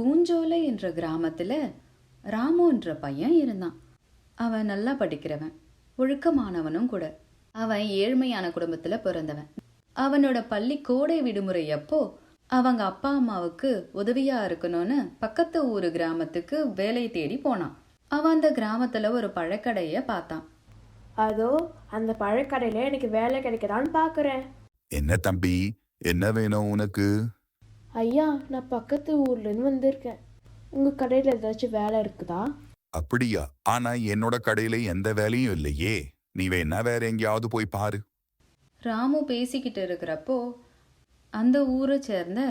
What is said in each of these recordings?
பூஞ்சோலை என்ற கிராமத்தில் ராமு என்ற பையன் இருந்தான். அவன் நல்லா படிக்கிறவன், ஒழுக்கமானவனும் கூட. அவன் ஏழ்மையான குடும்பத்தில் பிறந்தவன். அவனோட பள்ளி கோடை விடுமுறை அப்போ அவங்க அப்பா அம்மாவுக்கு உதவியா இருக்கணும்னு பக்கத்து ஊரு கிராமத்துக்கு வேலை தேடி போனான். அவன் அந்த கிராமத்துல ஒரு பழக்கடைய பார்த்தான். அதோ அந்த பழக்கடையில எனக்கு வேலை கிடைக்கதான்னு பாக்குறேன். என்ன தம்பி, என்ன வேணும் உனக்கு? ஐயா, நான் பக்கத்து ஊர்ல இருந்து வந்திருக்கேன். உங்க கடையில ஏதாச்சும் வேலை இருக்குதா? அப்படியா? ஆனா என்னோட கடையில எந்த வேலையும் இல்லையே. நீ வேணா வேற எங்கேயாவது போய் பாரு. ராமு பேசிக்கிட்டு இருக்கிறப்போ அந்த ஊரை சேர்ந்த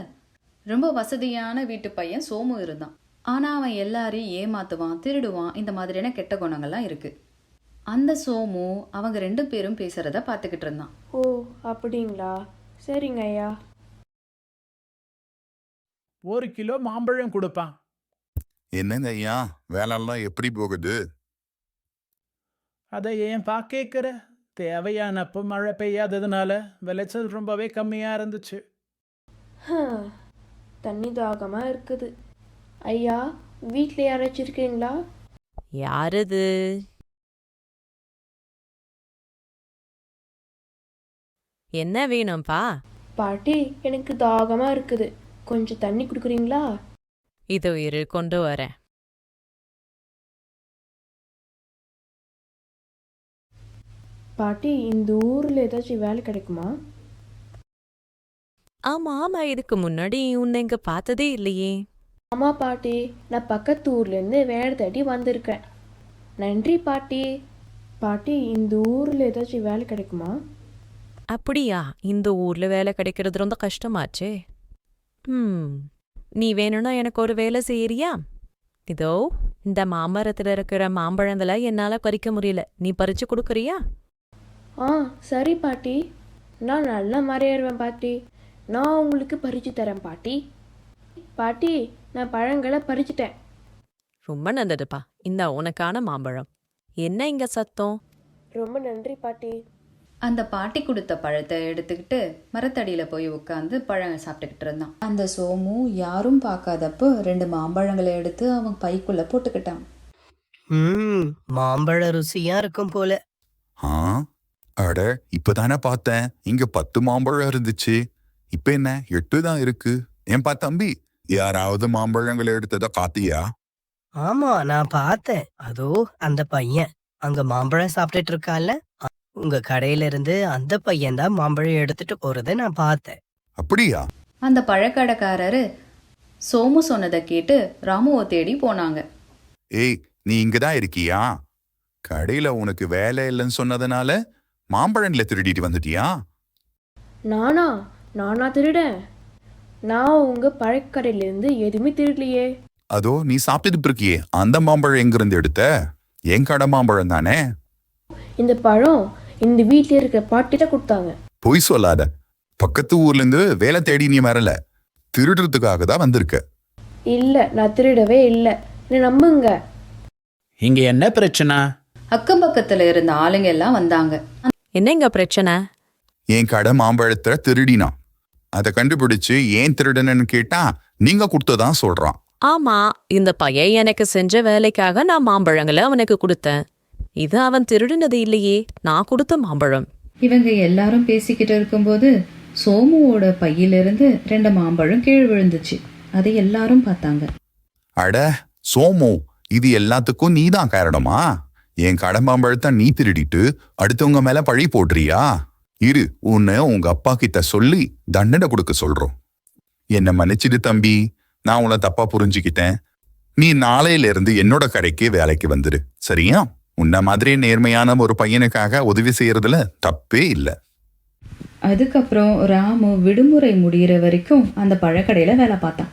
ரொம்ப வசதியான வீட்டு பையன் சோமு இருந்தான். ஆனா அவன் எல்லாரையும் ஏமாத்துவான், திருடுவான், இந்த மாதிரியான கெட்ட குணங்கள்லாம் இருக்கு. அந்த சோமு அவங்க 2 பேரும் பேசுறத பார்த்துக்கிட்டு இருந்தான். ஓ, அப்படிங்களா? சரிங்க ஐயா. 1 கிலோ மாம்பழம் கொடுப்பான். என்னங்க ஐயா, வேலைலாம் எப்படி போகுது? அதை ஏன் கேட்குற? தேவையானப்போ மழை பெய்யாததுனால விளைச்சல் ரொம்பவே கம்மியாக இருந்துச்சு. தண்ணி தாகமா இருக்குது. ஐயா, வீட்டில் யாராச்சும் இருக்கீங்களா? யாரது? என்ன வேணும்பா? பாட்டி, எனக்கு தாகமா இருக்குது. கொஞ்சம் தண்ணி குடுக்குறீங்களா? இதோ இரு, கொண்டு வரேன். பாட்டி, இந்த ஊர்ல ஏதாச்சும் வேலை கிடைக்குமா? ஆமா ஆமா, இதுக்கு முன்னாடி உன்னை இங்க பார்த்ததே இல்லையே. ஆமா பாட்டி, நான் பக்கத்து ஊர்ல இருந்து வேலை தேடி வந்திருக்கேன். நன்றி பாட்டி. பாட்டி, இந்த ஊர்ல ஏதாச்சும் வேலை கிடைக்குமா? அப்படியா? இந்த ஊர்ல வேலை கிடைக்கிறது ரொம்ப கஷ்டமாச்சே. நீ வேணும்னா எனக்கு ஒரு வேலை செய்யறியா? இதோ இந்த மாமரத்துல இருக்கிற மாம்பழங்களை என்னால பறிக்க முடியல, நீ பறிச்சு கொடுக்குறியா? சரி பாட்டி, நான் நல்லா மறையிடுவேன் பாட்டி. நான் உங்களுக்கு பறிச்சு தரேன் பாட்டி. பாட்டி, நான் பழங்களை பறிச்சுட்டேன். ரொம்ப நல்லதுப்பா, இந்த உனக்கான மாம்பழம். என்ன இங்க சத்தம்? ரொம்ப நன்றி பாட்டி. அந்த பாட்டி கொடுத்த பழத்தை எடுத்துக்கிட்டு மரத்தடியில போய் உட்காந்து பழங்க சாப்பிட்டுக்கிட்டு இருந்தான். அந்த சோமு யாரும் பார்க்காதப்போ 2 மாம்பழங்களை எடுத்து அவன் பைக்குள்ள போட்டுக்கிட்டான். மாம்பழ ருசியா இருக்கும் போல. அட, இப்பதானே பார்த்தேன், இங்க 10 மாம்பழம் இருந்துச்சு. இப்ப என்ன 8 தான் இருக்கு. ஏன்பா தம்பி, யாராவது மாம்பழங்களை எடுத்ததா காத்தியா? ஆமா, நான் பார்த்தேன். அதோ அந்த பையன் அங்க மாம்பழம் சாப்பிட்டுட்டு இருக்கான்ல, உங்க கடையில இருந்து அந்த பையன் தான் மாம்பழம் எடுத்துட்டு போறதை நான் பார்த்தேன். அப்படியா? அந்த பழக்கடைக்காரரு சோமு சொன்னதை கேட்டு ராமுவை தேடி போனாங்க. ஏய், நீ இங்கதான் இருக்கியா? கடையில உனக்கு வேலை இல்லைன்னு சொன்னதுனால மாம்பழங்களை திருடிட்டு வந்துட்டியா? நானா திருடேன்? நான் உங்க பழக்கடையில இருந்து எதுவுமே திருடலையே. அதோ நீ சாப்பிட்டுட்டு இருக்கியே, அந்த மாம்பழம் எங்க இருந்து எடுத்த? என் கடை மாம்பழம் தானே. இந்த பழம் இந்த வீட்டுல இருக்க பாட்டிட்ட கொடுத்தாங்க. பொய் சொல்லாத. பக்கத்து ஊர்ல இருந்து வேலை தேடி நீ வரல, திருடுறதுக்காக தான் வந்திருக்க. இல்ல, நான் திருடவே இல்ல, என்ன நம்புங்க. இங்க என்ன பிரச்சனை? அக்கம் பக்கத்துல இருந்த ஆளுங்க எல்லாம் வந்தாங்க. என்ன இங்க பிரச்சனை? என் கடை மாம்பழத்தை திருடினான். அதை கண்டுபிடிச்சு ஏன் திருடனன்னு கேட்டா நீங்க கொடுத்ததான் சொல்றான். ஆமா, இந்த பையன் எனக்கு செஞ்ச வேலைக்காக நான் மாம்பழங்களை அவனுக்கு கொடுத்தேன். இது அவன் திருடினது இல்லையே, நான் கொடுத்த மாம்பழம். இவங்க எல்லாரும் பேசிக்கிட்டு இருக்கும்போது சோமுவோட பையிலிருந்து 2 மாம்பழம் கீழ் விழுந்துச்சு. அதை எல்லாரும் பார்த்தாங்க. அட சோமு, இது எல்லாத்துக்கும் நீதான் காரணமா? என் கடை மாம்பழத்தை நீ திருடிட்டு அடுத்தவங்க மேல பழி போடுறியா? இரு, உன்னை உங்க அப்பா கிட்ட சொல்லி தண்டனை கொடுக்க சொல்றோம். என்ன மன்னிச்சிடு தம்பி, நான் உன்னை தப்பா புரிஞ்சுக்கிட்டேன். நீ நாளையில இருந்து என்னோட கடைக்கு வேலைக்கு வந்துரு, சரியா? உன்ன மாதிரி நேர்மையான ஒரு பையனுக்காக உதவி செய்யறதுல தப்பே இல்லை. அதுக்கப்புறம் ராமு விடுமுறை முடிகிற வரைக்கும் அந்த பழக்கடையில வேலை பார்த்தான்.